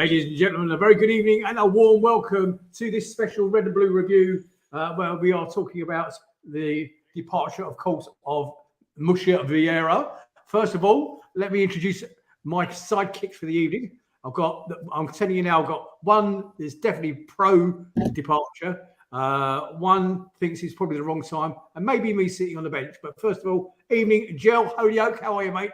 Ladies and gentlemen, a very good evening and a warm welcome to this special Red and Blue review where we are talking about the departure, of course, of Mushia Vieira. First of all, let me introduce my sidekicks for the evening. I'm telling you now, I've got one that's definitely pro departure. One thinks it's probably the wrong time, and maybe me sitting on the bench. But first of all, evening, Gel Holyoke, how are you, mate?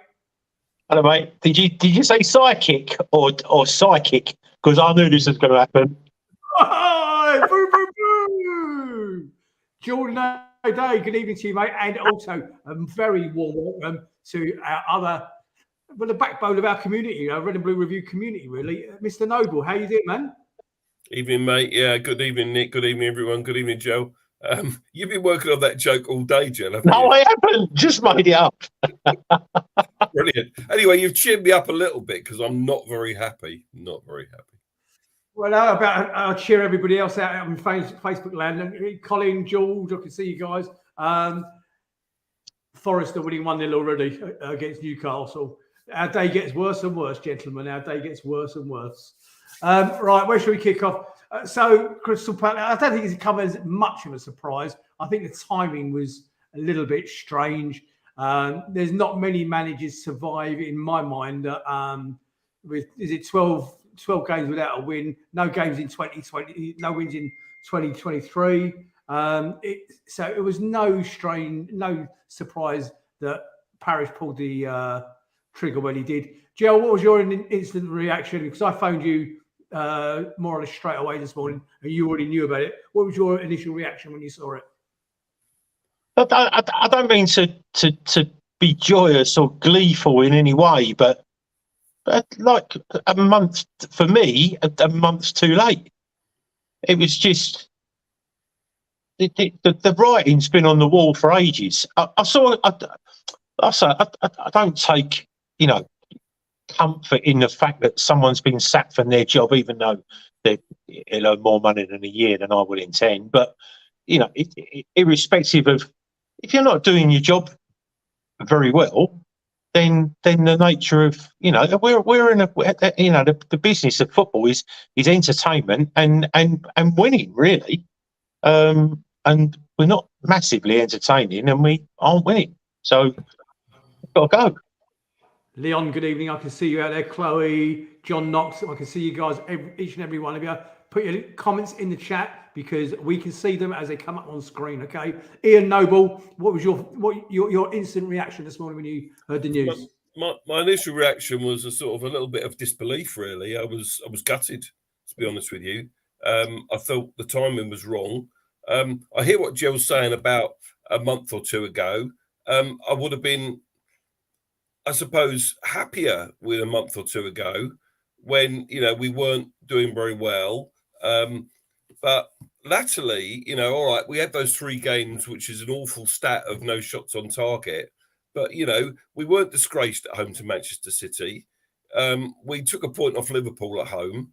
Hello, mate. Did you say psychic or psychic? Because I knew this was going to happen. Oh, boo, boo, boo. Jordan O'Day, good evening to you, mate, and also a very warm welcome to our the backbone of our community, our Red and Blue Review community, really. Mr. Noble, how you doing, man? Evening, mate. Yeah, good evening, Nick. Good evening, everyone. Good evening, Joe. You've been working on that joke all day, Joe, haven't you? No, I haven't. Just made it up. Brilliant. Anyway, you've cheered me up a little bit because I'm not very happy. Not very happy. Well, I'll cheer everybody else out on Facebook land. Colin, George, I can see you guys. Forest are winning 1-0 already against Newcastle. Our day gets worse and worse, gentlemen. Our day gets worse and worse. Right, where should we kick off? So, Crystal Palace, I don't think it's come as much of a surprise. I think the timing was a little bit strange. There's not many managers survive, in my mind, with 12 games without a win, no games in 2020, no wins in 2023. So it was no surprise that Parish pulled the trigger when he did. Joe, what was your instant reaction? Because I phoned you more or less straight away this morning, and you already knew about it. What was your initial reaction when you saw it? I don't mean to be joyous or gleeful in any way, but like a month for me, a month's too late. It was just the writing's been on the wall for ages. I don't take comfort in the fact that someone's been sacked from their job, even though they'll earn more money than a year than I would intend. But irrespective of if you're not doing your job very well, then the nature of we're in the business of football is entertainment and winning, really, and we're not massively entertaining and we aren't winning, so we've got to go. Leon, good evening. I can see you out there. Chloe, John Knox, I can see you guys, each and every one of you. Put your comments in the chat because we can see them as they come up on screen. Okay, Ian Noble, what was your instant reaction this morning when you heard the news? My initial reaction was a sort of a little bit of disbelief. Really, I was gutted, to be honest with you. I felt the timing was wrong. I hear what Jill's saying about a month or two ago. I would have been, I suppose, happier with a month or two ago when we weren't doing very well. But latterly, all right, we had those 3 games, which is an awful stat of no shots on target. But, we weren't disgraced at home to Manchester City. We took a point off Liverpool at home.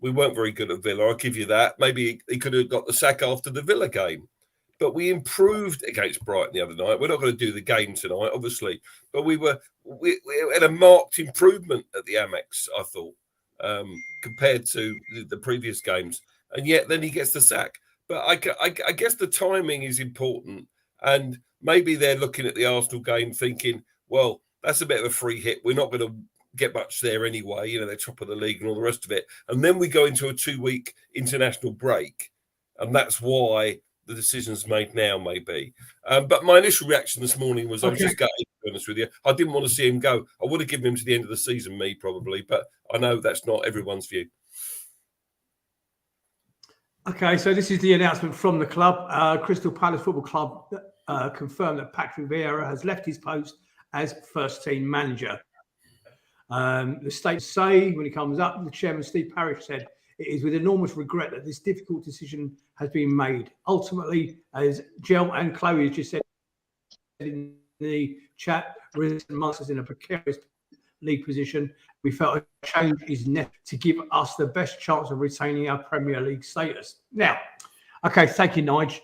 We weren't very good at Villa, I'll give you that. Maybe he could have got the sack after the Villa game. But we improved against Brighton the other night. We're not going to do the game tonight, obviously. But we had a marked improvement at the Amex, I thought, compared to the previous games. And yet then he gets the sack. But I guess the timing is important. And maybe they're looking at the Arsenal game thinking, well, that's a bit of a free hit. We're not going to get much there anyway. They're top of the league and all the rest of it. And then we go into a 2-week international break. And that's why the decision's made now, maybe. But my initial reaction this morning was I was just gutted, to be honest with you. I didn't want to see him go. I would have given him to the end of the season, me probably. But I know that's not everyone's view. Okay, so this is the announcement from the club. Crystal Palace Football Club confirmed that Patrick Vieira has left his post as first-team manager. The statements say, when he comes up, the chairman, Steve Parish, said, "It is with enormous regret that this difficult decision has been made. Ultimately, as Gel and Chloe just said in the chat, recent months is in a precarious league position. We felt a change is necessary to give us the best chance of retaining our Premier League status." Now, okay, thank you, Nigel.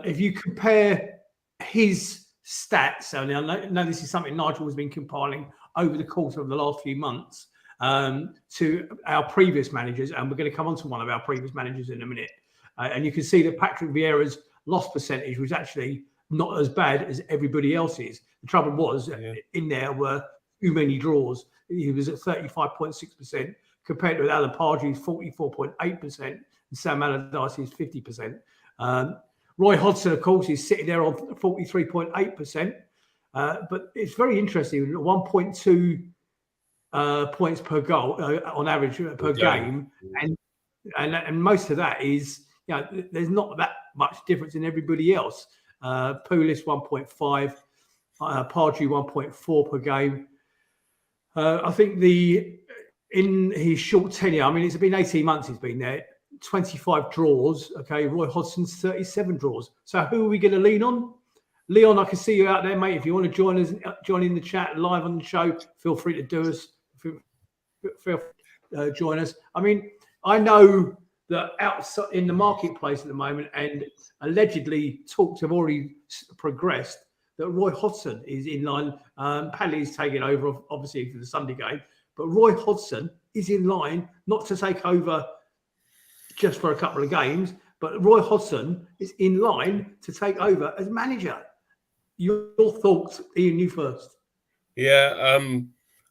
If you compare his stats, and I know this is something Nigel has been compiling over the course of the last few months, to our previous managers, and we're going to come on to one of our previous managers in a minute. And you can see that Patrick Vieira's loss percentage was actually not as bad as everybody else's. The trouble was, in there were too many draws. He was at 35.6% compared with Alan Pardew's 44.8% and Sam Allardyce's 50%. Roy Hodgson, of course, is sitting there on 43.8%. But it's very interesting, 1.2 points per goal on average per game. And most of that is, there's not that much difference in everybody else. Pulis 1.5, Pardew 1.4 per game. I think in his short tenure, I mean, it's been 18 months he's been there, 25 draws. Okay, Roy Hodgson's 37 draws. So who are we going to lean on? Leon, I can see you out there, mate. If you want to join in the chat live on the show, feel free to do us. Join us. I mean, I know that outside in the marketplace at the moment, and allegedly talks have already progressed, that Roy Hodgson is in line. Paddy's taking over, obviously, for the Sunday game, but Roy Hodgson is in line not to take over just for a couple of games, but Roy Hodgson is in line to take over as manager. Your thoughts, Ian, you first. Yeah,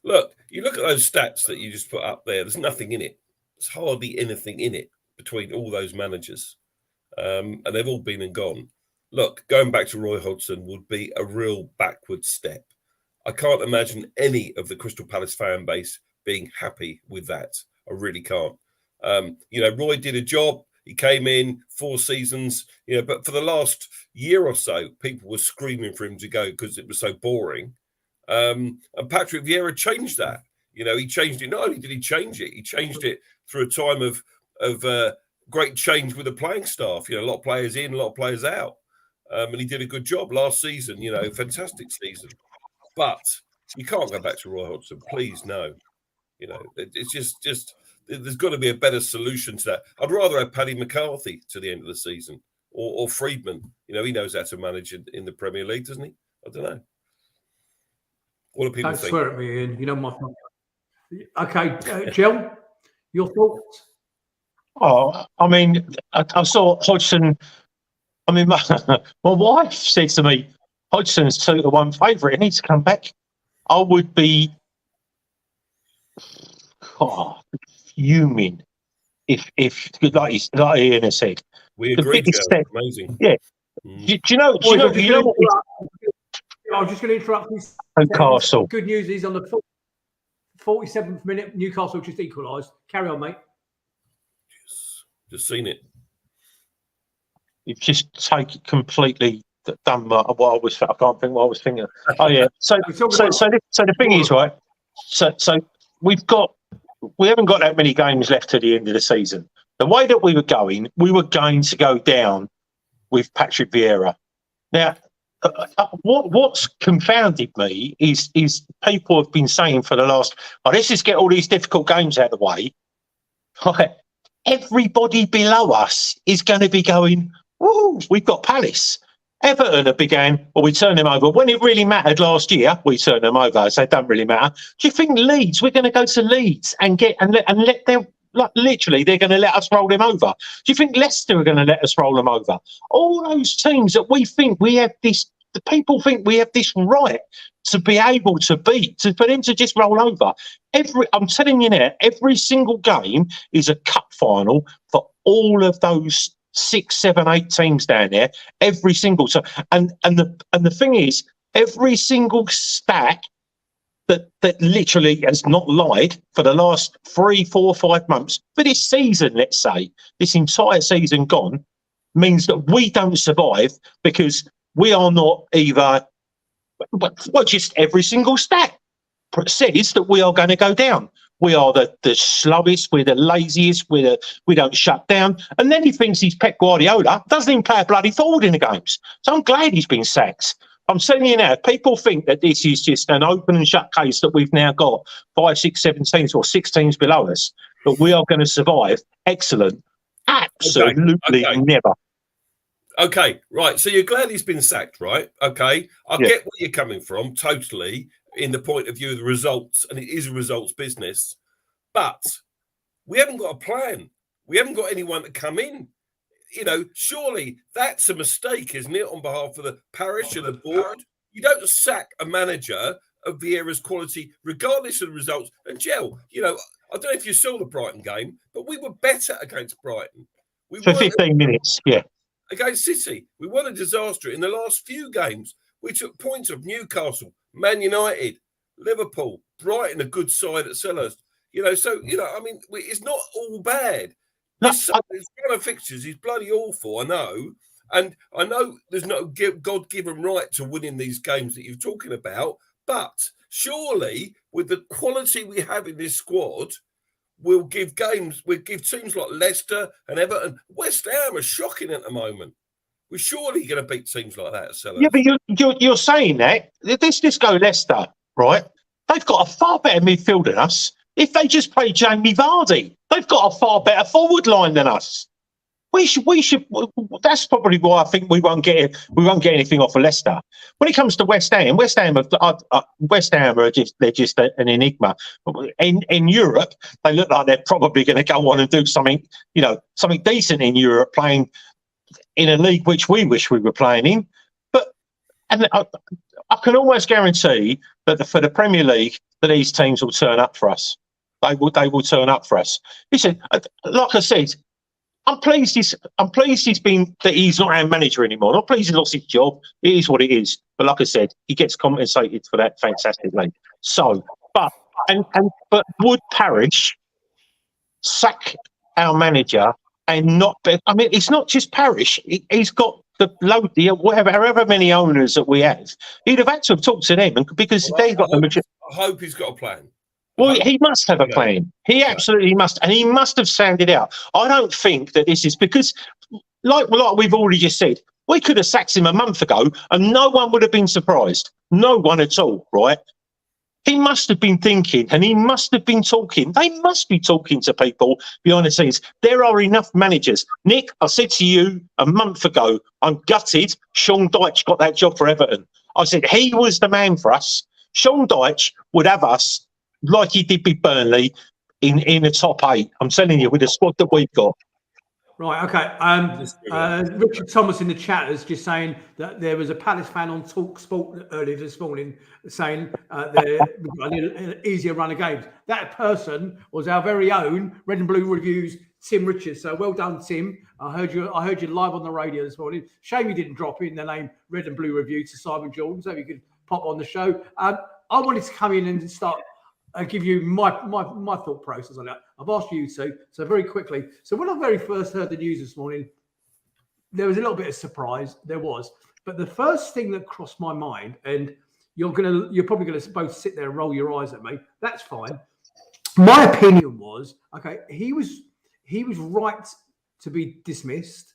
look, you look at those stats that you just put up there, there's nothing in it. There's hardly anything in it between all those managers. And they've all been and gone. Look, going back to Roy Hodgson would be a real backward step. I can't imagine any of the Crystal Palace fan base being happy with that. I really can't. Roy did a job. He came in 4 seasons, but for the last year or so, people were screaming for him to go because it was so boring. And Patrick Vieira changed that. He changed it. Not only did he change it, he changed it through a time of great change with the playing staff. A lot of players in, a lot of players out. And he did a good job last season, fantastic season. But you can't go back to Roy Hodgson. Please, no. It's just there's got to be a better solution to that. I'd rather have Paddy McCarthy to the end of the season or Friedman. He knows how to manage in the Premier League, doesn't he? I don't know. What do people think? Don't swear at me, Ian. My phone. Okay, Jill, your thoughts? Oh, I mean, I saw Hodgson. I mean, my wife said to me, Hodgson's 2-1 favourite. He needs to come back. I would be fuming if like Ian has said. We agree, Joe. Amazing. Yeah. Do you know what? I was just going to interrupt you. Newcastle. Good news is on the 47th minute, Newcastle just equalised. Carry on, mate. Just seen it. You've just taken completely done what I was. I can't think what I was thinking. Oh yeah. So the thing is, right. So we haven't got that many games left to the end of the season. The way that we were going to go down with Patrick Vieira. Now, what's confounded me is people have been saying for the last, let's just get all these difficult games out of the way. Everybody below us is going to be going, woo, we've got Palace. Everton began, we turned them over. When it really mattered last year, we turned them over, so it don't really matter. Do you think Leeds, we're going to go to Leeds and let them, like literally, they're going to let us roll them over? Do you think Leicester are going to let us roll them over? All those teams that we think we have this, the people think we have this right to be able to beat, for them to just roll over. I'm telling you now, every single game is a cup final for all of those 6, 7, 8 teams down there. Every single time, and the thing is, every single stat that literally has not lied for the last 3, 4, 5 months for this season, let's say this entire season gone, means that we don't survive because we are not either. Well, just every single stat says that we are going to go down. We are the slowest, we're the laziest, we don't shut down. And then he thinks he's Pep Guardiola, doesn't even play a bloody forward in the games. So I'm glad he's been sacked. I'm telling you now, people think that this is just an open and shut case that we've now got 5, 6, 7 teams or 6 teams below us, that we are going to survive. Excellent. Absolutely never. Okay, right. So you're glad he's been sacked, right? Okay. I get where you're coming from, totally, in the point of view of the results, and it is a results business. but we haven't got a plan. We haven't got anyone to come in. Surely that's a mistake, isn't it, on behalf of the parish and the board? You don't sack a manager of Vieira's quality, regardless of the results. And Gel, I don't know if you saw the Brighton game, but we were better against Brighton. For 15 minutes, yeah. Against City, we won a disaster in the last few games. We took points of Newcastle, Man United, Liverpool, Brighton, a good side at Selhurst. It's not all bad. This run of fixtures is bloody awful, I know. And I know there's no God-given right to winning these games that you're talking about, but surely with the quality we have in this squad, we'll give teams like Leicester and Everton. West Ham are shocking at the moment. We're surely going to beat teams like that at Selhurst. Yeah, but you're saying that. Let's just go Leicester, right? They've got a far better midfield than us. If they just play Jamie Vardy, they've got a far better forward line than us. We should. That's probably why I think we won't get anything off of Leicester. When it comes to West Ham are just an enigma. In Europe, they look like they're probably going to go on and do something decent in Europe, playing in a league which we wish we were playing in. And I can almost guarantee that for the Premier League, that these teams will turn up for us. They will turn up for us. Listen, like I said, I'm pleased that he's not our manager anymore. Not pleased he lost his job. It is what it is. But like I said, he gets compensated for that fantastically. So, but would Parish sack our manager and not? I mean, it's not just Parish. He's got however many owners that we have. He'd have had to have talked to them because they've got the majority. I hope he's got a plan. Well, he must have a plan. He absolutely must. And he must have sounded out. I don't think that this is because, like we've already just said, we could have sacked him a month ago and no one would have been surprised. No one at all, right? He must have been thinking and he must have been talking. They must be talking to people behind the scenes. There are enough managers. Nick, I said to you a month ago, I'm gutted Sean Dyche got that job for Everton. I said he was the man for us. Sean Dyche would have us like he did with Burnley in the top 8. I'm telling you, with the squad that we've got. Right, okay. Richard Thomas in the chat is just saying that there was a Palace fan on Talk Sport earlier this morning saying we've got an easier run of games. That person was our very own Red and Blue Reviews, Tim Richards. So well done, Tim. I heard you live on the radio this morning. Shame you didn't drop in the name Red and Blue Review to Simon Jordan so you could pop on the show. I wanted to come in and start. I'll give you my thought process on that. I've asked you to, so very quickly. So when I very first heard the news this morning, there was a little bit of surprise. There was, but the first thing that crossed my mind, and you're probably gonna both sit there and roll your eyes at me. That's fine. My opinion was, okay, he was right to be dismissed.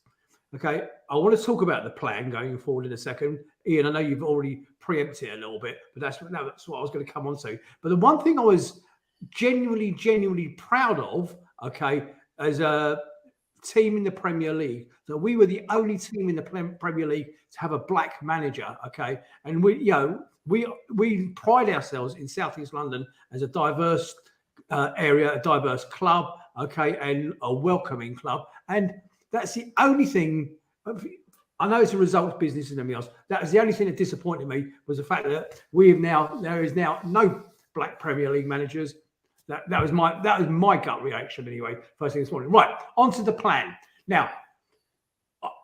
Okay, I want to talk about the plan going forward in a second. Ian, I know you've already preempted it a little bit, but that's what I was going to come on to. But the one thing I was genuinely proud of, okay, as a team in the Premier League, that we were the only team in the Premier League to have a black manager, okay? And we pride ourselves in South East London as a diverse area, a diverse club, okay, and a welcoming club. And that's the only thing. I know it's a results business and everything else. That was the only thing that disappointed me, was the fact that there is now no black Premier League managers. That was my gut reaction anyway. First thing this morning. Right, onto the plan. Now,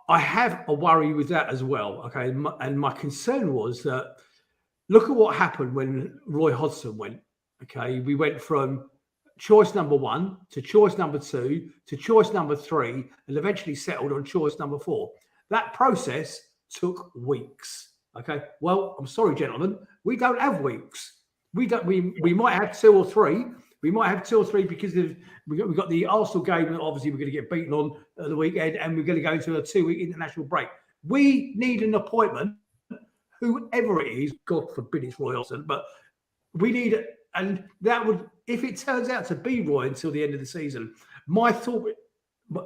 I have a worry with that as well. Okay, and my concern was that look at what happened when Roy Hodgson went. Okay, we went from choice number 1 to choice number 2 to choice number 3, and eventually settled on choice number 4. That process took weeks. Okay. Well, I'm sorry, gentlemen, we don't have weeks. We might have 2 or 3. We might have 2 or 3 because we've got the Arsenal game that obviously we're going to get beaten on the weekend, and we're going to go into a 2-week international break. We need an appointment, whoever it is. God forbid it's Roy Hodgson, but we need it. And that would, if it turns out to be Roy until the end of the season, my thought,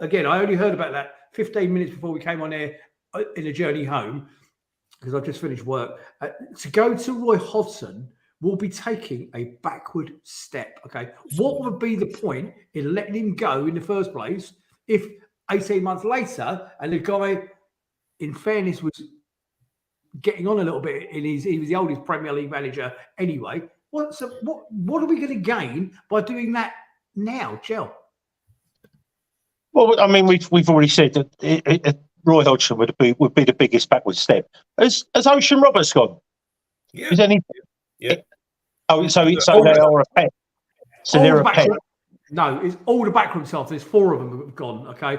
again, I only heard about that 15 minutes before we came on air in a journey home, because I've just finished work. To go to Roy Hodgson will be taking a backward step. Okay, what would be the point in letting him go in the first place if 18 months later and the guy, in fairness, was getting on a little bit he was the oldest Premier League manager anyway. What are we going to gain by doing that now, Chel? Well, I mean, we've already said that Roy Hodgson would be the biggest backward step. Has Ocean Roberts gone? Yeah. Is any? Yeah. Oh, so they are a pet. So they're a pet. No, it's all the backroom staff. There's 4 of them have gone. Okay,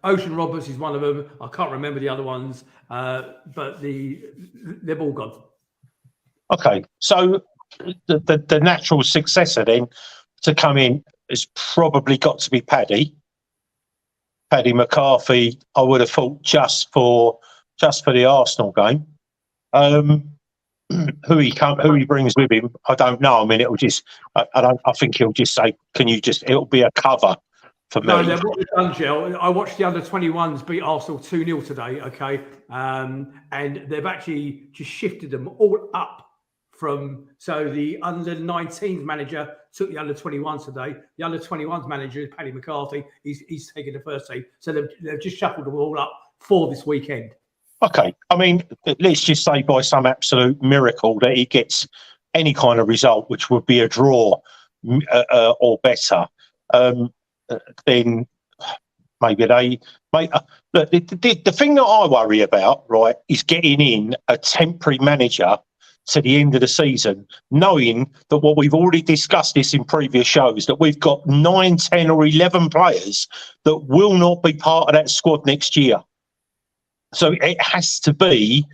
Ocean Roberts is one of them. I can't remember the other ones, but they've all gone. Okay, so the natural successor then to come in has probably got to be Paddy McCarthy. I would have thought just for the Arsenal game. Who he brings with him, I don't know. I mean, it'll just. I think he'll just say, "Can you just?" It'll be a cover for me. No, what we've done, Jill. I watched the under-21s beat Arsenal 2-0 today. Okay, and they've actually just shifted them all up from. So the under-19s manager took the under-21s today. The under-21s manager is Paddy McCarthy. He's taking the first team. So they've just shuffled them all up for this weekend. Okay, I mean, let's just say by some absolute miracle that he gets any kind of result, which would be a draw or better, then maybe they. Look, the thing that I worry about, right, is getting in a temporary manager to the end of the season, knowing that what we've already discussed this in previous shows, that we've got 9, 10 or 11 players that will not be part of that squad next year. So it has to be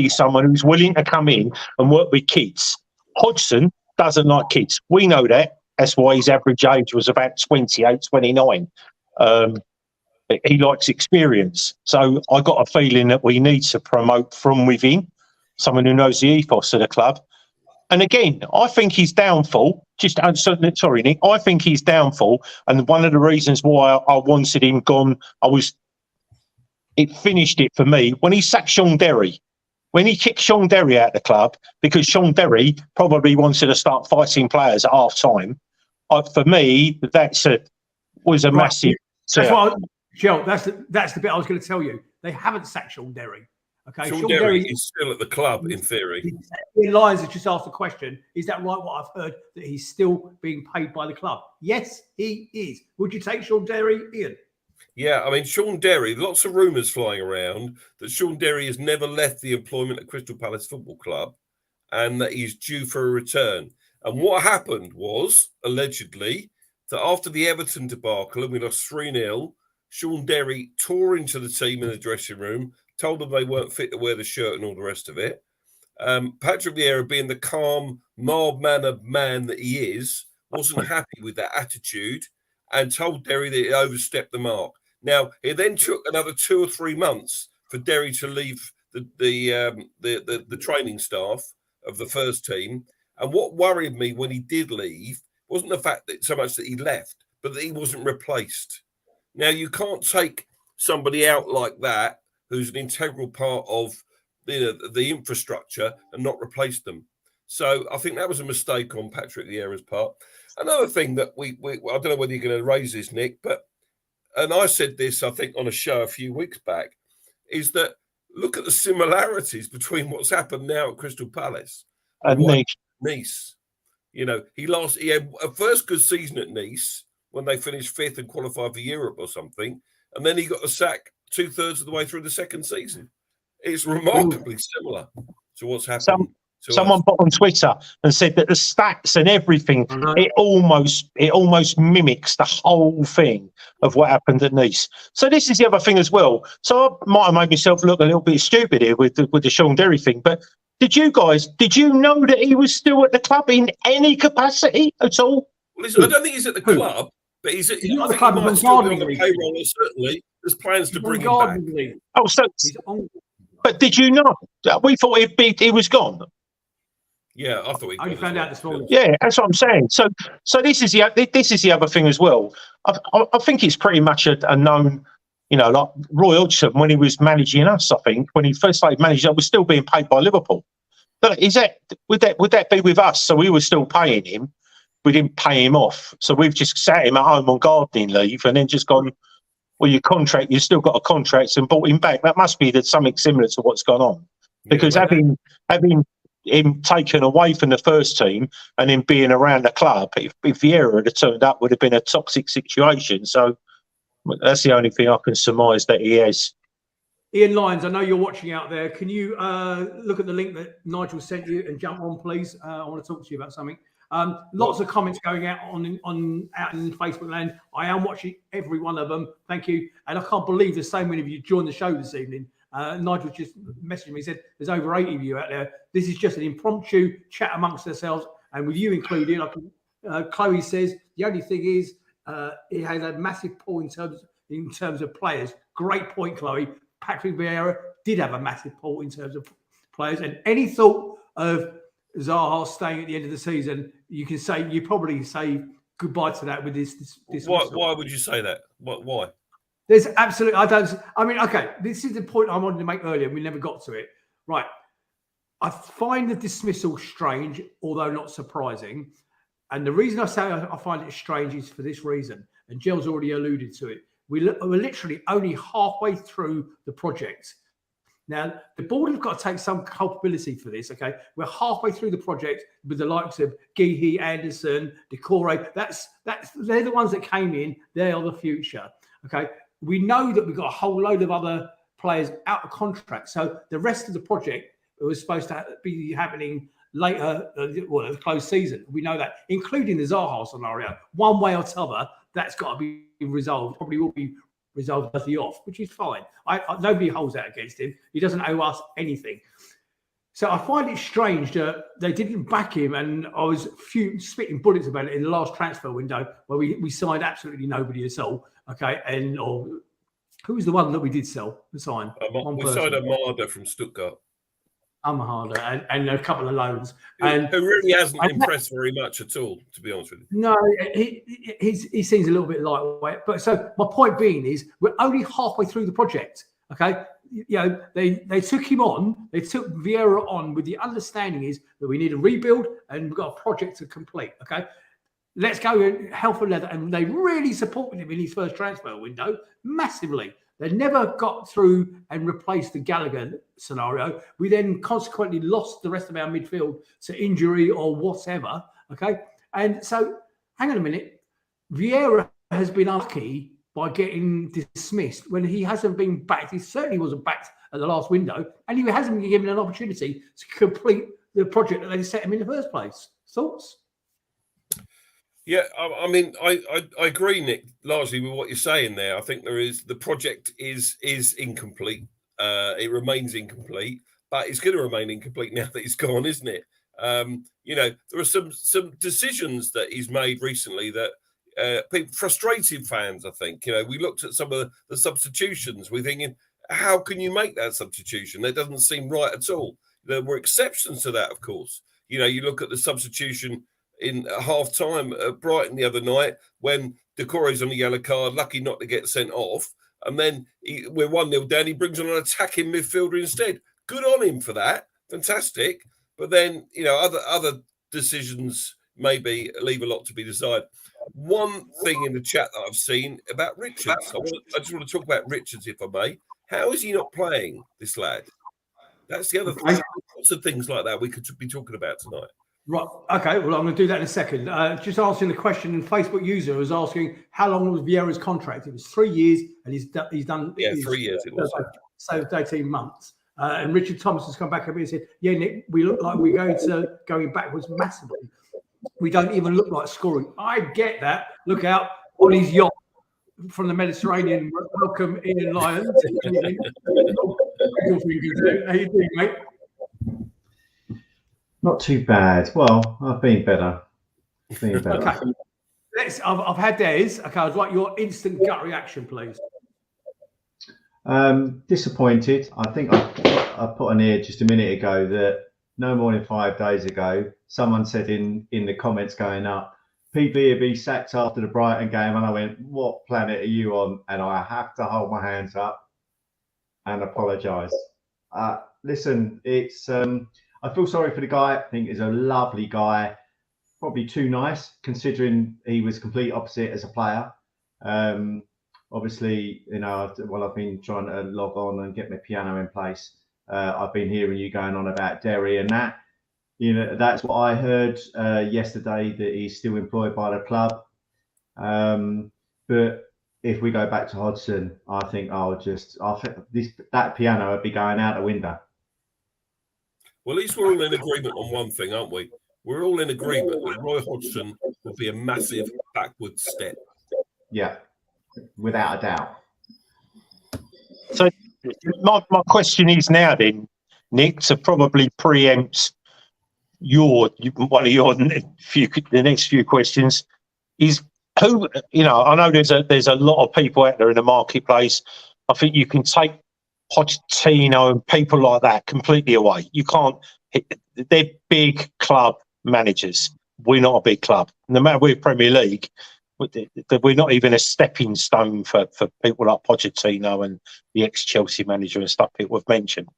someone who's willing to come in and work with kids. Hodgson doesn't like kids. We know that. That's why his average age was about 28, 29. He likes experience. So I got a feeling that we need to promote from within, someone who knows the ethos of the club. And again, I think his downfall, sorry, Nick, I think his downfall, and one of the reasons why I wanted him gone, it finished it for me when he sacked Sean Derry. When he kicked Sean Derry out of the club, because Sean Derry probably wanted to start fighting players at half time. For me, was a massive. Jill, that's the bit I was going to tell you. They haven't sacked Sean Derry. Okay, Sean Derry is still at the club in theory. Lyons has just asked the question: is that right? What I've heard, that he's still being paid by the club? Yes, he is. Would you take Sean Derry, Ian? Yeah, I mean, Sean Derry, lots of rumours flying around that Sean Derry has never left the employment at Crystal Palace Football Club and that he's due for a return. And what happened was, allegedly, that after the Everton debacle and we lost 3-0, Sean Derry tore into the team in the dressing room, told them they weren't fit to wear the shirt and all the rest of it. Patrick Vieira, being the calm, mild-mannered man that he is, wasn't happy with that attitude and told Derry that he overstepped the mark. Now, it then took another 2 or 3 months for Derry to leave the training staff of the first team. And what worried me when he did leave wasn't the fact that so much that he left, but that he wasn't replaced. Now, you can't take somebody out like that, who's an integral part of the infrastructure, and not replace them. So I think that was a mistake on Patrick Vieira's part. Another thing that we I don't know whether you're going to raise this, Nick, and I said this, I think, on a show a few weeks back, is that look at the similarities between what's happened now at Crystal Palace and Nice. You know, he had a first good season at Nice when they finished 5th and qualified for Europe or something, and then he got the sack 2/3 of the way through the second season. It's remarkably similar to what's happened. Someone put on Twitter and said that the stats and everything, it almost mimics the whole thing of what happened at Nice. So this is the other thing as well. So I might have made myself look a little bit stupid here with the Sean Derry thing, but did you know that he was still at the club in any capacity at all? Well, I don't think he's at the club, but he's at the club. He might still be on the payroll, and certainly there's plans to bring him back. Oh, but did you know? We thought he was gone. Yeah, I thought he only found out this morning. Yeah, that's what I'm saying. So this is the other thing as well. I think it's pretty much a known, like Roy Hodgson when he was managing us. I think when he first started managing, was still being paid by Liverpool. But would that be with us? So we were still paying him. We didn't pay him off. So we've just sat him at home on gardening leave and then just gone, well, you've still got a contract, and brought him back. That must be something similar to what's gone on. Because having him taken away from the first team and him being around the club, if Vieira had turned up, would have been a toxic situation. So that's the only thing I can surmise that he has. Ian Lyons, I know you're watching out there. Can you look at the link that Nigel sent you and jump on, please? I want to talk to you about something. Lots of comments going out out in Facebook land. I am watching every one of them. Thank you. And I can't believe there's so many of you joined the show this evening. Nigel just messaged me. He said there's over 80 of you out there. This is just an impromptu chat amongst ourselves, and with you included. Chloe says the only thing is it has a massive pull in terms of players. Great point, Chloe. Patrick Vieira did have a massive pull in terms of players, and any thought of Zaha staying at the end of the season, you probably say goodbye to that with this. Why would you say that? Why? There's absolutely, okay, this is the point I wanted to make earlier. We never got to it. Right. I find the dismissal strange, although not surprising. And the reason I say I find it strange is for this reason. And Gill's already alluded to it. We're literally only halfway through the project. Now, the board have got to take some culpability for this, okay? We're halfway through the project with the likes of Gehi, Anderson, Decore. They're the ones that came in. They are the future, okay? We know that we've got a whole load of other players out of contract. So the rest of the project was supposed to be happening later, the close season. We know that, including the Zaha scenario. One way or t'other, that's got to be resolved. Probably will be resolved as the off, which is fine. Nobody holds that against him. He doesn't owe us anything. So I find it strange that they didn't back him, and I was spitting bullets about it in the last transfer window where we signed absolutely nobody at all. Okay, who was the one that we did sign? We signed Amada from Stuttgart. Amada and a couple of loans. Who really hasn't impressed very much at all, to be honest with you. No, he seems a little bit lightweight. But so my point being is we're only halfway through the project. Okay. They took him on, they took Vieira on with the understanding is that we need a rebuild and we've got a project to complete. Okay. Let's go hell for leather. And they really supported him in his first transfer window massively. They never got through and replaced the Gallagher scenario. We then consequently lost the rest of our midfield to injury or whatever. Okay. And so, hang on a minute. Vieira has been unlucky by getting dismissed when he hasn't been backed. He certainly wasn't backed at the last window, and he hasn't been given an opportunity to complete the project that they set him in the first place. Thoughts? Yeah, I mean, I agree, Nick, largely with what you're saying there. I think the project is incomplete. It remains incomplete, but it's going to remain incomplete now that he's gone, isn't it? There are some decisions that he's made recently that people, frustrated fans, I think. We looked at some of the substitutions. We're thinking, how can you make that substitution? That doesn't seem right at all. There were exceptions to that, of course. You look at the substitution in half time at Brighton the other night when Decore's on the yellow card, lucky not to get sent off. And then we're 1-0 down. He brings on an attacking midfielder instead. Good on him for that. Fantastic. But then, other decisions maybe leave a lot to be desired. One thing in the chat that I've seen about Richards, I just want to talk about Richards, if I may. How is he not playing, this lad? That's the other thing. Lots of things like that we could be talking about tonight. Right. Okay. Well, I'm going to do that in a second. Just answering the question, and Facebook user was asking how long was Vieira's contract? It was 3 years, and he's done. Yeah, 3 years it was. So 18 months. And Richard Thomas has come back at me and said, "Yeah, Nick, we look like we're going backwards massively. We don't even look like scoring." I get that. Look out on his yacht from the Mediterranean. Welcome, Ian Lyons. How you doing, mate? Not too bad. Well, I've been better. Okay. I've had theirs. Okay, I'd like your instant gut reaction, please. Disappointed. I think I put on here just a minute ago that no more than 5 days ago, someone said in the comments going up, PB will be sacked after the Brighton game. And I went, what planet are you on? And I have to hold my hands up and apologise. Listen, it's... I feel sorry for the guy. I think he's a lovely guy. Probably too nice, considering he was complete opposite as a player. Obviously, while I've been trying to log on and get my piano in place, I've been hearing you going on about Derry and that. That's what I heard yesterday, that he's still employed by the club. But if we go back to Hodgson, I think that piano would be going out the window. Well, at least we're all in agreement on one thing, aren't we? We're all in agreement that Roy Hodgson will be a massive backward step. Yeah, without a doubt. So my question is now then, Nick, to probably preempt the next few questions, is who, I know there's a lot of people out there in the marketplace. I think you can take Pochettino and people like that completely away. You can't. They're big club managers. We're not a big club. No matter we're Premier League, we're not even a stepping stone for people like Pochettino and the ex-Chelsea manager and stuff people have mentioned.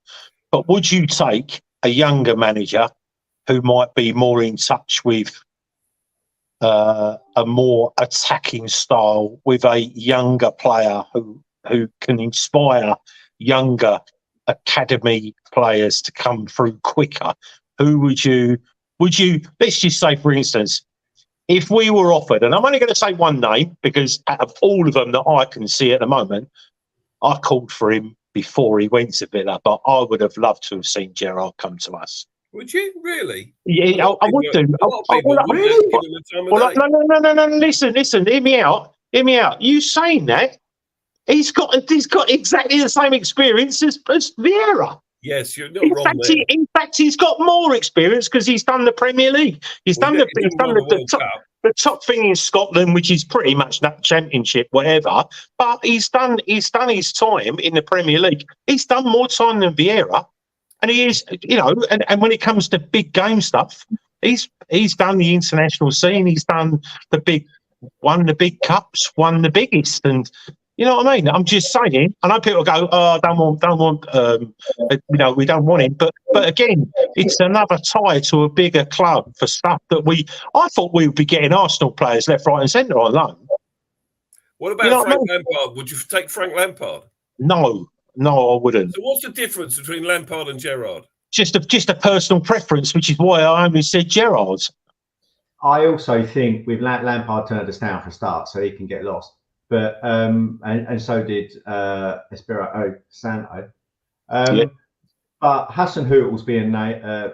But would you take a younger manager who might be more in touch with a more attacking style, with a younger player who can inspire younger academy players to come through quicker? Who would you, let's just say, for instance, if we were offered, and I'm only going to say one name because out of all of them that I can see at the moment, I called for him before he went to Villa, but I would have loved to have seen Gerrard come to us. Would you really? Yeah, I would do. No. Listen. Hear me out. You saying that? He's got exactly the same experience as Vieira. Yes, you're not wrong there. In fact, he's got more experience because he's done the Premier League. He's done the top thing in Scotland, which is pretty much that Championship, whatever. But he's done his time in the Premier League. He's done more time than Vieira. And he is, and when it comes to big game stuff, he's done the international scene. He's won the big cups, won the biggest, and you know what I mean. I'm just saying. I know people go, "Oh, don't want, we don't want him." But again, it's another tie to a bigger club for stuff that I thought we would be getting Arsenal players left, right, and centre on loan. What about Frank Lampard? Would you take Frank Lampard? No, I wouldn't. So what's the difference between Lampard and Gerrard? Just a personal preference, which is why I only said Gerrard. I also think with Lampard turned us down for a start, so he can get lost. But and so did Espirito Santo. But Hassan Hüttl's being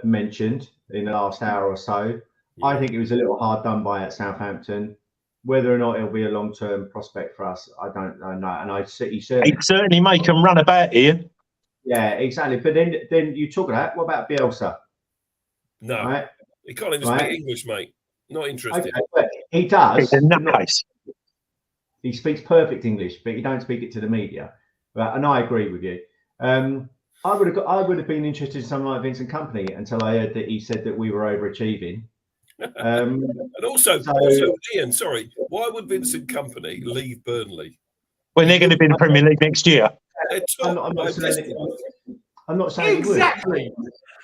mentioned in the last hour or so. Yeah. I think it was a little hard done by at Southampton. Whether or not it'll be a long-term prospect for us, I don't know. And he certainly make them run about, Ian. Yeah, exactly. But then you talk about, what about Bielsa? No, right? He can't even speak English, mate. Not interested. Okay, he does. In that case. He speaks perfect English, but he don't speak it to the media. And I agree with you. I would have been interested in someone like Vincent Kompany until I heard that he said that we were overachieving. And also, Ian, sorry, why would Vincent Kompany leave Burnley when they're going to be in the Premier League next year? I'm not saying exactly.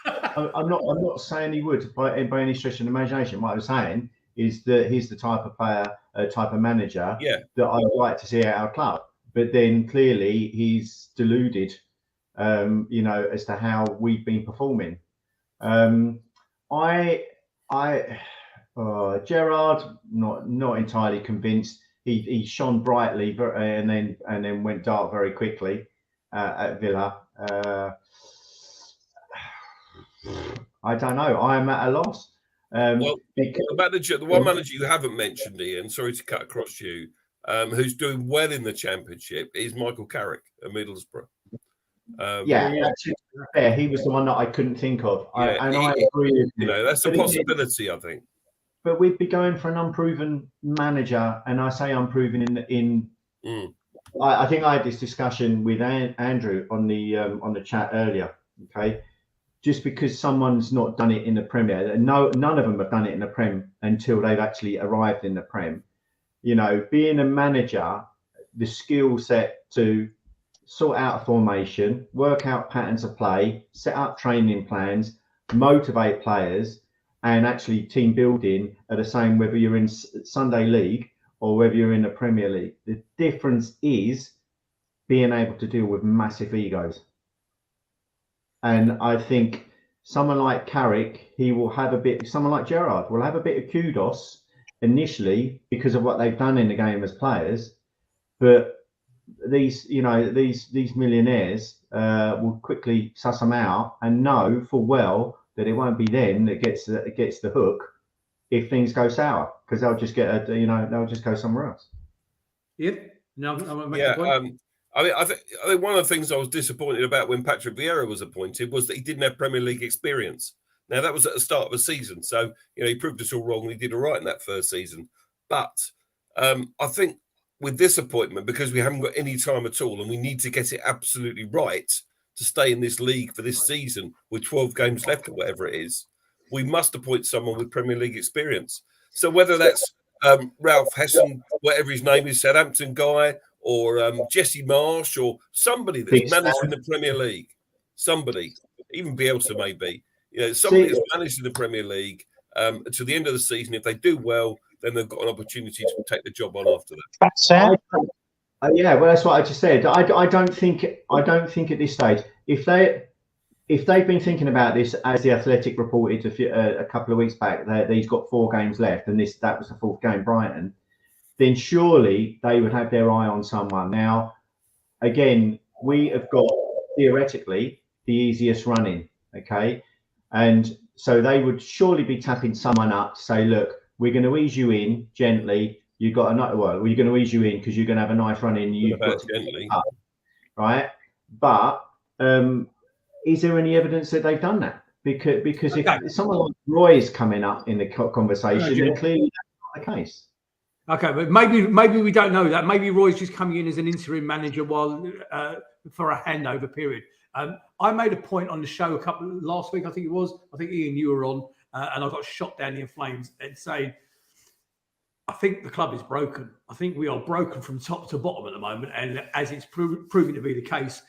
I'm not saying he would by any stretch of the imagination. What I'm saying is that he's the type of player, type of manager that I would like to see at our club. But then clearly he's deluded, as to how we've been performing. Gerrard, not entirely convinced. He shone brightly, and then went dark very quickly at Villa. I don't know. I am at a loss. The one manager you haven't mentioned, Ian, sorry to cut across you, who's doing well in the Championship is Michael Carrick at Middlesbrough. He was the one that I couldn't think of. I agree with you. That's a possibility, I think. But we'd be going for an unproven manager, and I say unproven I think I had this discussion with Andrew on the chat earlier. Okay, just because someone's not done it in the Premier, none of them have done it in the Prem until they've actually arrived in the Prem. Being a manager, the skill set to sort out a formation, work out patterns of play, set up training plans, motivate players, and actually team building are the same whether you're in Sunday League or whether you're in the Premier League. The difference is being able to deal with massive egos. And I think someone like Carrick, he will have a bit, someone like Gerrard will have a bit of kudos initially because of what they've done in the game as players. But these millionaires will quickly suss them out and know full well that it won't be them that gets the hook if things go sour, because they'll just they'll just go somewhere else. Yeah. No, I'm gonna make Yeah. the point. I think one of the things I was disappointed about when Patrick Vieira was appointed was that he didn't have Premier League experience. Now, that was at the start of the season, so he proved us all wrong and he did all right in that first season. But I think with this appointment, because we haven't got any time at all and we need to get it absolutely right to stay in this league for this season with 12 games left or whatever it is, we must appoint someone with Premier League experience. So whether that's Ralph Hessen, whatever his name is, Southampton guy, or Jesse Marsh, or somebody that's managed in the Premier League, somebody, even Bielsa maybe, somebody that's managed in the Premier League to the end of the season. If they do well, then they've got an opportunity to take the job on after that. That's Sam. Yeah, well, that's what I just said. I don't think at this stage, if they've been thinking about this, as the Athletic reported a couple of weeks back, that he's got 4 games left, and that was the 4th game, Brighton, then surely they would have their eye on someone. Now, again, we have got theoretically the easiest running, okay, and so they would surely be tapping someone up to say, look, we're going to ease you in gently. You've got another well, we're going to ease you in because you're going to have a nice run in. You've got to gently, right? But is there any evidence that they've done that? Because if someone like Roy's coming up in the conversation, then clearly that's not the case. Okay, but maybe we don't know that. Maybe Roy's just coming in as an interim manager while for a handover period. I made a point on the show last week, I think it was. I think Ian, you were on, and I got shot down in flames and saying, I think the club is broken. I think we are broken from top to bottom at the moment, and as it's proving to be the case.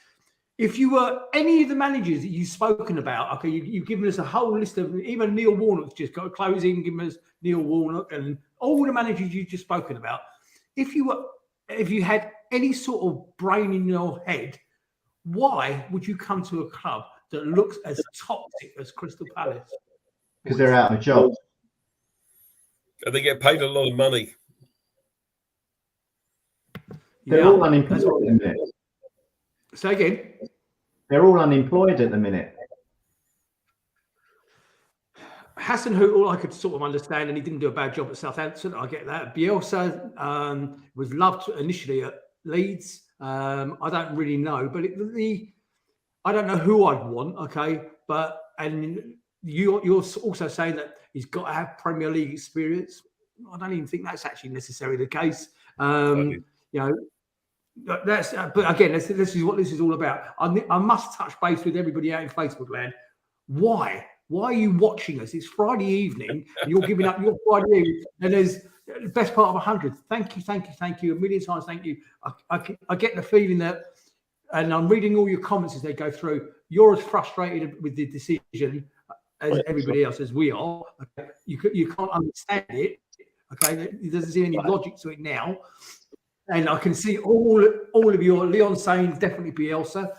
If you were any of the managers that you've spoken about, okay, you've given us a whole list of, even Neil Warnock's just got a closing, given us Neil Warnock and all the managers you've just spoken about. If you had any sort of brain in your head, why would you come to a club that looks as toxic as Crystal Palace? Because they're out of a job. And they get paid a lot of money. They're all unemployed at the minute. Say again. They're all unemployed at the minute. Hassan, who all I could sort of understand, and he didn't do a bad job at Southampton. I get that. Bielsa was loved initially at Leeds. I don't really know, but I don't know who I'd want. Okay, and you're also saying that he's got to have Premier League experience. I don't even think that's actually necessarily the case. That's but again, this is what this is all about. I must touch base with everybody out in Facebook land. Why are you watching us? It's Friday evening and you're giving up your Friday evening, and there's the best part of 100. Thank you a million times. Thank you. I get the feeling that, and I'm reading all your comments as they go through, you're as frustrated with the decision as everybody else, as we are. Okay? You can't understand it. Okay, there doesn't seem any logic to it now. And I can see all of you. Leon saying definitely Bielsa.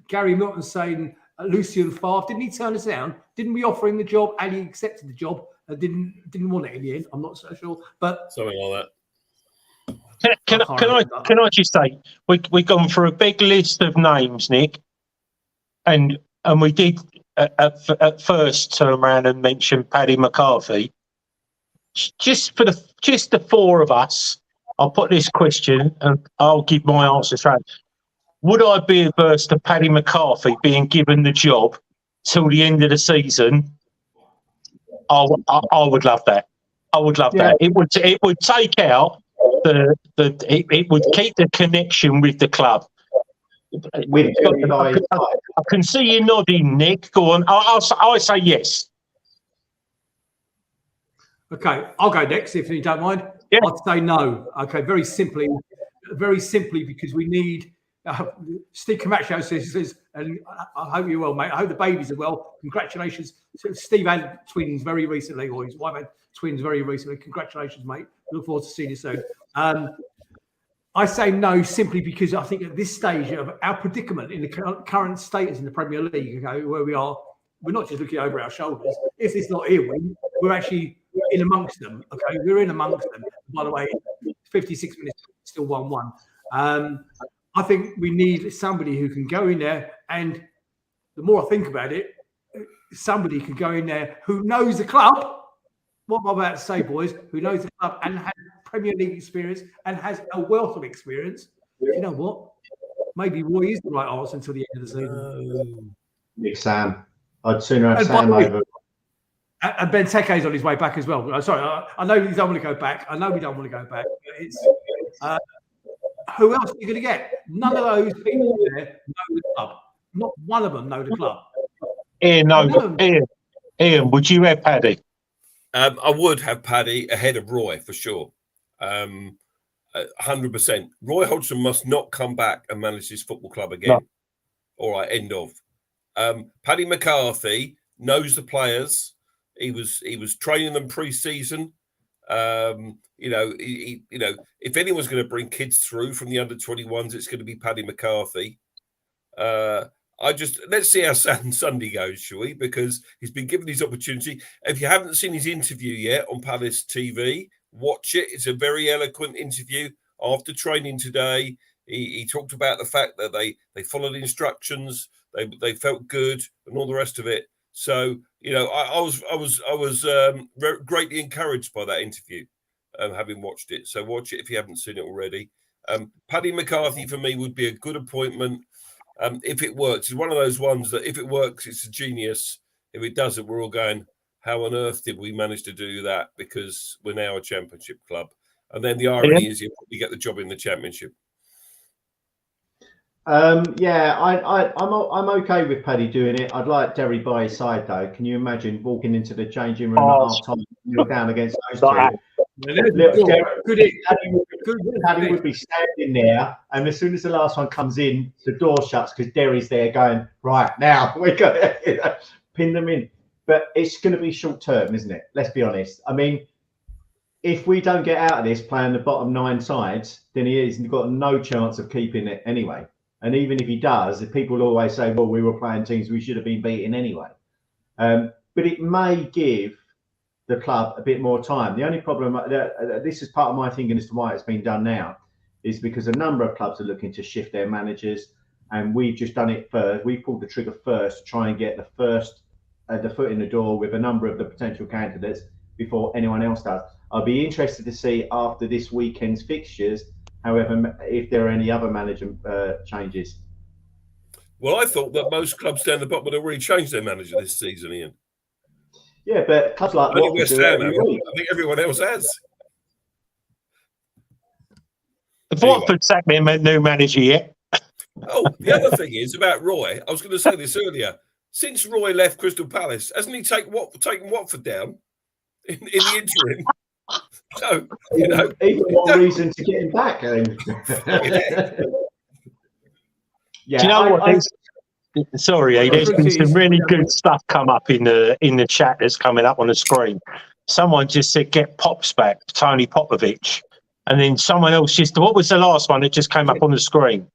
Gary Milton saying Lucien Favre. Didn't he turn us down? Didn't we offer him the job and he accepted the job? Didn't want it in the end. I'm not so sure, but something like that. Can I just say we've gone through a big list of names, Nick, and we did at first turn around and mention Paddy McCarthy. Just the 4 of us, I'll put this question and I'll give my answer straight. Would I be averse to Paddy McCarthy being given the job till the end of the season? I would love that. I would love that. It would take out it would keep the connection with the club. I can see you nodding, Nick. Go on. I say yes. Okay, I'll go next if you don't mind. Yeah. I'd say no. Okay, very simply because we need Steve Camacho says, and I hope you're well, mate. I hope the babies are well. Congratulations. So Steve had twins very recently, or his wife had twins very recently. Congratulations, mate. Look forward to seeing you soon. I say no simply because I think at this stage of our predicament in the current status in the Premier League, where we are, we're not just looking over our shoulders. If it's not here, we're actually in amongst them. Okay, we're in amongst them. By the way, 56 minutes, still 1-1. I think we need somebody who can go in there, and the more I think about it, somebody can go in there who knows the club. What am I about to say, boys? Who knows the club and has Premier League experience and has a wealth of experience. You know what? Maybe Roy is the right answer until the end of the season. Nick Sam. I'd sooner have Sam over. And Benteke's on his way back as well. Sorry, I know we don't want to go back. I know we don't want to go back. But it's who else are you going to get? None of those people there know the club. Not one of them know the club. Ian, would you have Paddy? I would have Paddy ahead of Roy for sure. 100%. Roy Hodgson must not come back and manage his football club again. No. All right, end of. Paddy McCarthy knows the players. He was training them pre-season. If anyone's going to bring kids through from the under-21s, it's going to be Paddy McCarthy. Let's see how Sunday goes, shall we? Because he's been given his opportunity. If you haven't seen his interview yet on Palace TV, watch it. It's a very eloquent interview. After training today, he talked about the fact that they followed instructions, they felt good, and all the rest of it. So I was greatly encouraged by that interview, having watched it. So watch it if you haven't seen it already. Paddy McCarthy for me would be a good appointment. If it works, it's one of those ones that if it works, it's a genius. If it doesn't, we're all going, how on earth did we manage to do that? Because we're now a championship club. And then the irony is you probably get the job in the championship. I'm okay with Paddy doing it. I'd like Derry by his side though. Can you imagine walking into the changing room at half time, you're down against those two? Paddy would be standing there, and as soon as the last one comes in, the door shuts because Derry's there going, right, now we got to pin them in. But it's going to be short term, isn't it? Let's be honest. I mean, if we don't get out of this playing the bottom 9 sides, then he's got no chance of keeping it anyway. And even if he does, people always say, well, we were playing teams we should have been beating anyway. But it may give the club a bit more time. The only problem, this is part of my thinking as to why it's been done now, is because a number of clubs are looking to shift their managers, and we've just done it first. We pulled the trigger first to try and get the foot in the door with a number of the potential candidates before anyone else does. I'll be interested to see after this weekend's fixtures, however, if there are any other manager changes. Well, I thought that most clubs down the bottom had already changed their manager this season, Ian. Yeah, but clubs like West Ham, I think everyone else has. If Watford sacked me a new manager yet. Oh, the other thing is about Roy. I was going to say this earlier. Since Roy left Crystal Palace, hasn't he taken Watford down in the interim? So, even more reason to get him back. Yeah. Do you know what? Sorry, there's been some really good stuff come up in the chat that's coming up on the screen. Someone just said, get Pops back, Tony Popovich. And then someone else what was the last one that just came up on the screen?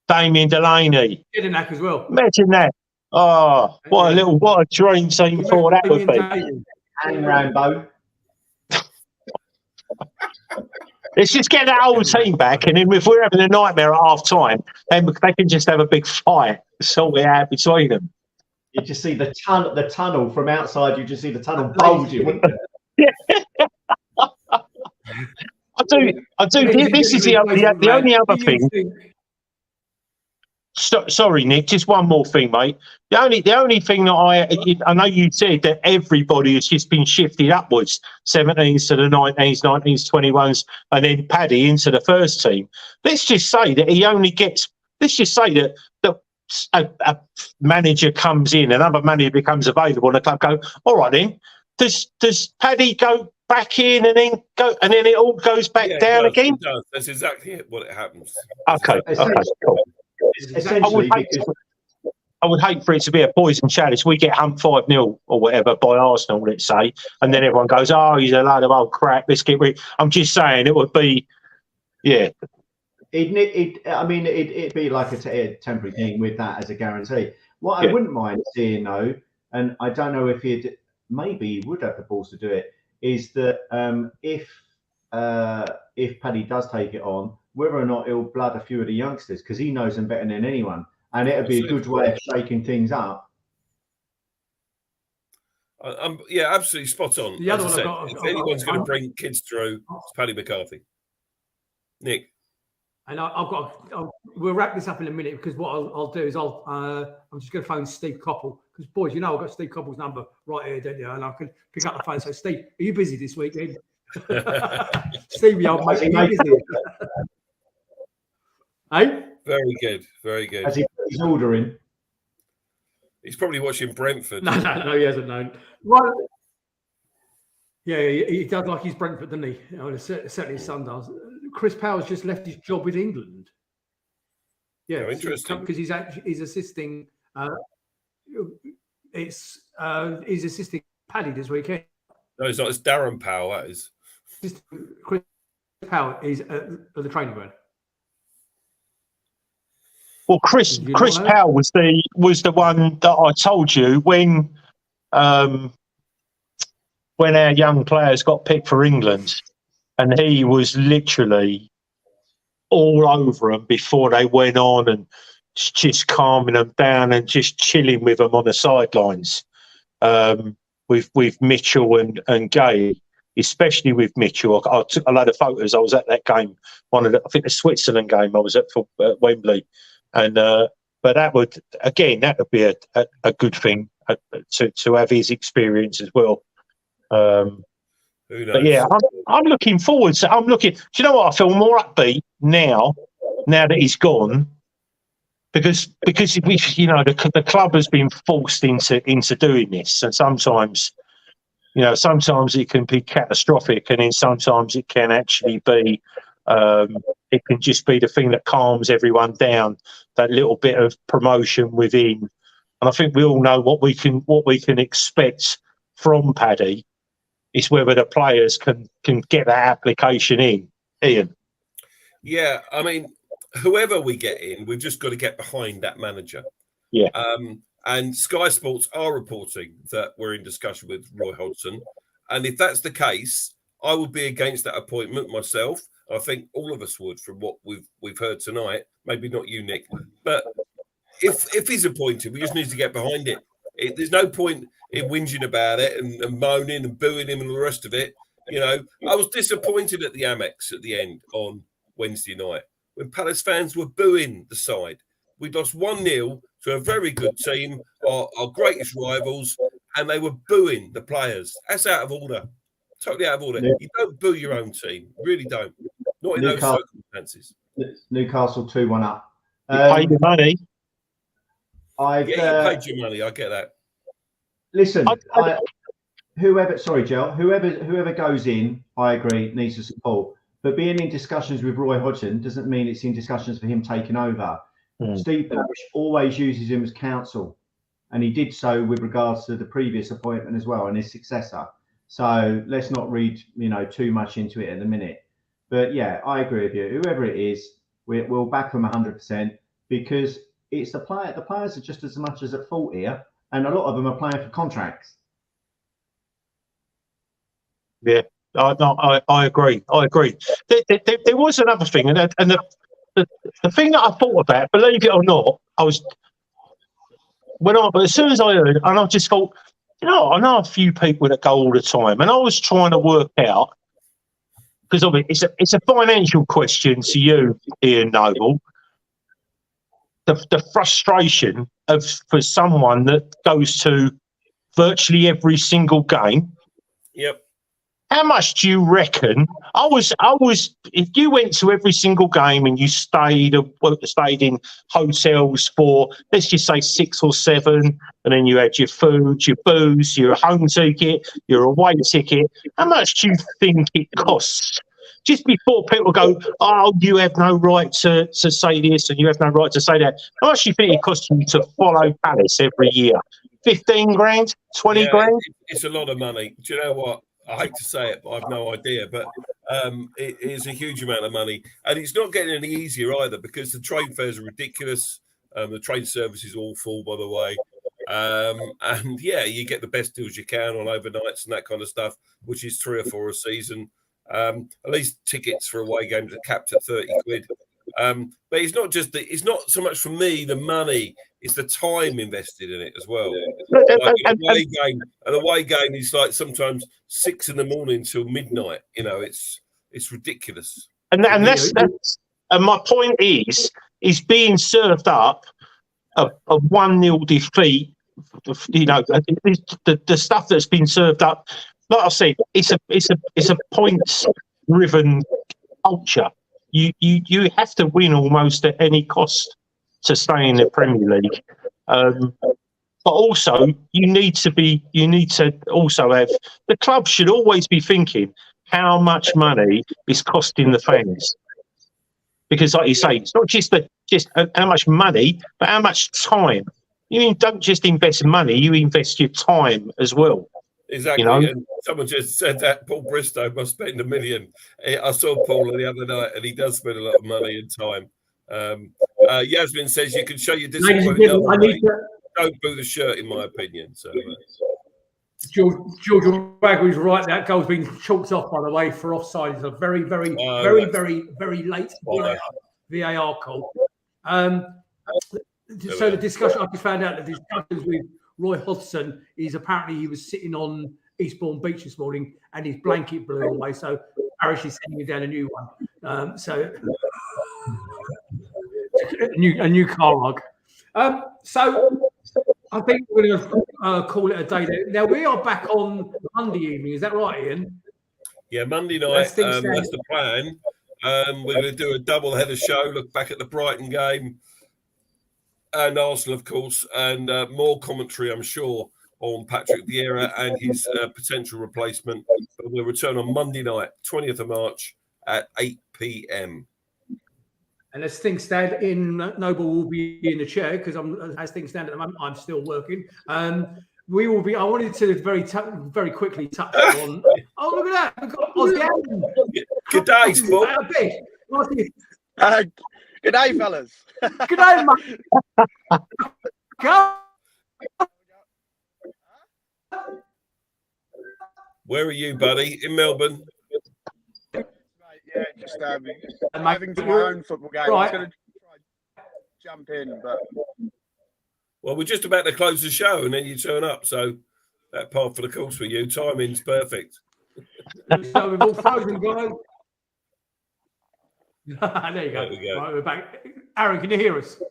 Damien Delaney. Jedinak as well. Imagine that. Oh, what a dream team for that would be. And Rambo. Let's just get that whole team back, and then if we're having a nightmare at half time, then they can just have a big fight, sort it out between them. You just see the tunnel from outside. You just see the tunnel bulging, wouldn't you? I do. This is the only other thing. Sorry, Nick. Just one more thing, mate. The only thing that I know you said that everybody has just been shifted upwards, 17s to the 19s, 19s, 21s, and then Paddy into the first team. Let's just say that he only gets. Let's just say that a manager comes in, another manager becomes available, and the club go, all right then. Does Paddy go back in and then it all goes back down again? It does. That's exactly what it happens. Okay, cool. essentially I would hate for it to be a poison chalice. We get humped 5-0 or whatever by Arsenal, let's say, and then everyone goes, "Oh, he's a load of old crap. Let's get rid." I'm just saying it would be, yeah. It'd be like a temporary thing with that as a guarantee. What I wouldn't mind seeing though, and I don't know if he would have the balls to do it, is that if Paddy does take it on, whether or not he'll blood a few of the youngsters because he knows them better than anyone. And it'd be a good way of shaking things up. Absolutely spot on. The other one if anyone's going to bring kids through, it's Paddy McCarthy. Nick. And we'll wrap this up in a minute because what I'll do is I'm just going to phone Steve Coppell because, boys, I've got Steve Coppell's number right here, don't you? And I can pick up the phone and say, Steve, are you busy this weekend? Steve, the old mate, are you busy? Hey? Very good, very good. As he's ordering. He's probably watching Brentford. No, he hasn't known. Well, yeah, he does like his Brentford, doesn't he? Certainly his son does. Chris Powell's just left his job with England. Yeah, interesting. Because he's assisting. He's assisting Paddy this weekend. No, it's not. It's Darren Powell. That is. Chris Powell is at the training ground. Well, Chris Powell was the one that I told you when our young players got picked for England, and he was literally all over them before they went on and just calming them down and just chilling with them on the sidelines. With Mitchell and Gay, especially with Mitchell. I took a load of photos. I was at that game, I think the Switzerland game I was at for Wembley. And but that would be a good thing to have his experience as well. But yeah, I'm looking forward to. Do you know what? I feel more upbeat now that he's gone, because the club has been forced into doing this, and sometimes it can be catastrophic, and then sometimes it can actually be. It can just be the thing that calms everyone down, that little bit of promotion within. And I think we all know what we can expect from Paddy is whether the players can get that application in. Ian. Yeah, I mean, whoever we get in, we've just got to get behind that manager. Yeah. And Sky Sports are reporting that we're in discussion with Roy Hodgson. And if that's the case, I would be against that appointment myself. I think all of us would, from what we've heard tonight. Maybe not you, Nick, but if he's appointed, we just need to get behind it. There's no point in whinging about it and moaning and booing him and all the rest of it. I was disappointed at the Amex at the end on Wednesday night when Palace fans were booing the side. We lost 1-0 to a very good team, our greatest rivals, and they were booing the players. That's out of order. Totally out of order. Yeah. You don't boo your own team. Really don't. Not in those circumstances. Newcastle 2-1 up. You paid your money. You paid your money. I get that. Listen, whoever goes in, I agree, needs to support. But being in discussions with Roy Hodgson doesn't mean it's in discussions for him taking over. Steve Parish always uses him as counsel, and he did so with regards to the previous appointment as well and his successor. So let's not read, too much into it at the minute. But yeah, I agree with you. Whoever it is, we'll back them 100% because it's the player. The players are just as much as at fault here, and a lot of them are playing for contracts. Yeah, I agree. There was another thing, and the thing that I thought about, believe it or not, as soon as I heard, and I just thought, I know a few people that go all the time, and I was trying to work out, because it's a financial question to you, Ian Noble, the frustration for someone that goes to virtually every single game. Yep. How much do you reckon? I was. If you went to every single game and you stayed in hotels for, let's just say 6 or 7, and then you had your food, your booze, your home ticket, your away ticket. How much do you think it costs just before people go, oh, you have no right to say this and you have no right to say that. I actually think it costs you to follow Palace every year. 15 grand, 20 grand. It's a lot of money. Do you know what? I hate to say it, but I've no idea. But it is a huge amount of money. And it's not getting any easier either because the train fares are ridiculous. The train service is awful, by the way. And yeah, you get the best deals you can on overnights and that kind of stuff, which is 3 or 4 a season. At least tickets for away games are capped at 30 quid. But it's not so much for me the money, it's the time invested in it as well. Like an away game is like sometimes 6 a.m. till midnight. You know, it's ridiculous. And that's and my point is being served up a 1-0 defeat. You know, the stuff that's been served up. Like I said, it's a points-driven culture. You have to win almost at any cost to stay in the Premier League. But also, you need to also have the club should always be thinking how much money is costing the fans. Because, like you say, it's not just how much money, but how much time. You don't just invest money; you invest your time as well. Exactly. You know? And someone just said that Paul Bristow must spend $1 million. I saw Paul the other night, and he does spend a lot of money and time. Yasmin says you can show your disappointment. Don't boo the shirt, in my opinion. So. George Wagner's right. That goal's been chalked off, by the way, for offside. It's a very late VAR call. So the discussion, I just found out that the discussions with Roy Hodgson is apparently he was sitting on Eastbourne Beach this morning and his blanket blew away. So Parish is sending him down a new one. So a new car rug. So I think we're going to call it a day there. Now, we are back on Monday evening. Is that right, Ian? Yeah, Monday night. That's the plan. We're going to do a double-header show, look back at the Brighton game and Arsenal, of course, and more commentary, I'm sure, on Patrick Vieira and his potential replacement. But we'll return on Monday night, 20th of March at 8 p.m. And as things stand, Noble will be in the chair because as things stand at the moment, I'm still working. We will be. I wanted to very quickly touch on. Oh, look at that! We've got Ozzy. Good day, Paul. Good day, fellas. Good day, mate. Where are you, buddy? In Melbourne. Yeah, just having to my own football game. Right. I was going to try jump in, but well, we're just about to close the show, and then you turn up. So that part for the course for you, timing's perfect. So we've all frozen, guys. There you go. There we go. Right, we're back. Aaron, can you hear us?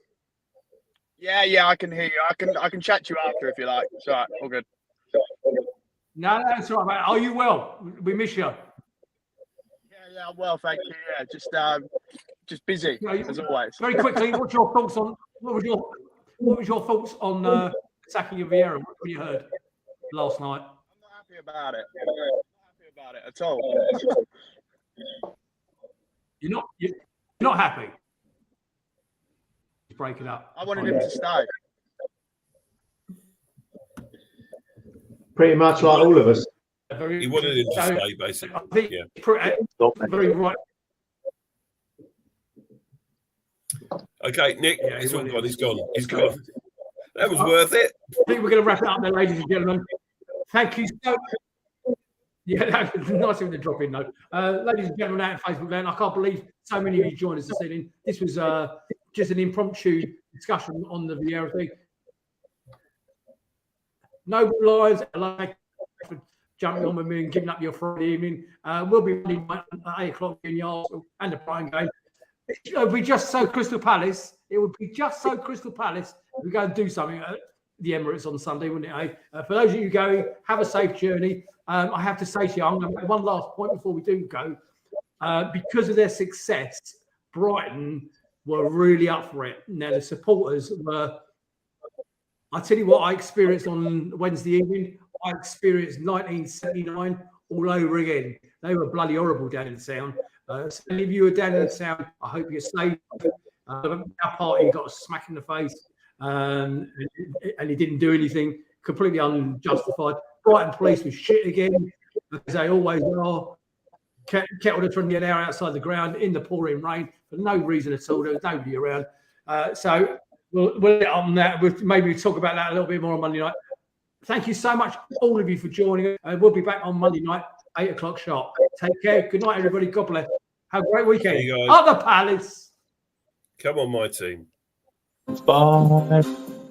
Yeah, I can hear you. I can chat to you after if you like. It's all right, all good. No, that's all right, mate. Are you well? We miss you. Yeah, well, thank you. Yeah, just busy as always. Very quickly, what's your thoughts on what was your thoughts on sacking of Vieira? What you heard last night? I'm not happy about it. I'm not happy about it at all. You're not happy. Break it up. I wanted him to stay. Pretty much like all of us. He wanted him to stay, basically. I think very right. Okay, Nick, he's all gone. He's gone. He's gone. That was worth it. I think we're going to wrap it up there, ladies and gentlemen. Thank you so much. Yeah, that was nice of him to drop in, though. Ladies and gentlemen, out on Facebook land, I can't believe so many of you joined us this evening. This was just an impromptu discussion on the Vieira thing. No lies, like for jumping on with me and giving up your Friday evening. We'll be running at 8 o'clock in the Arsenal and the Brighton game. It would be just so Crystal Palace. It would be just so Crystal Palace if we go and do something at the Emirates on Sunday, wouldn't it? For those of you going, have a safe journey. I have to say to you, I'm going to make one last point before we do go. Because of their success, Brighton were really up for it. Now, the supporters were... I tell you what I experienced on Wednesday evening. I experienced 1979 all over again. They were bloody horrible down in town. So if you were down in the Sound, I hope you're safe. Our party got a smack in the face, and he didn't do anything. Completely unjustified. Brighton police was shit again, as they always are. Kettled us from the hour outside the ground in the pouring rain for no reason at all. There was nobody around. So we'll get on that. Maybe talk about that a little bit more on Monday night. Thank you so much, all of you, for joining us. We'll be back on Monday night, 8 o'clock sharp. Take care. Good night, everybody. God bless. Have a great weekend. See you guys. Up the Palace. Come on, my team. Bye.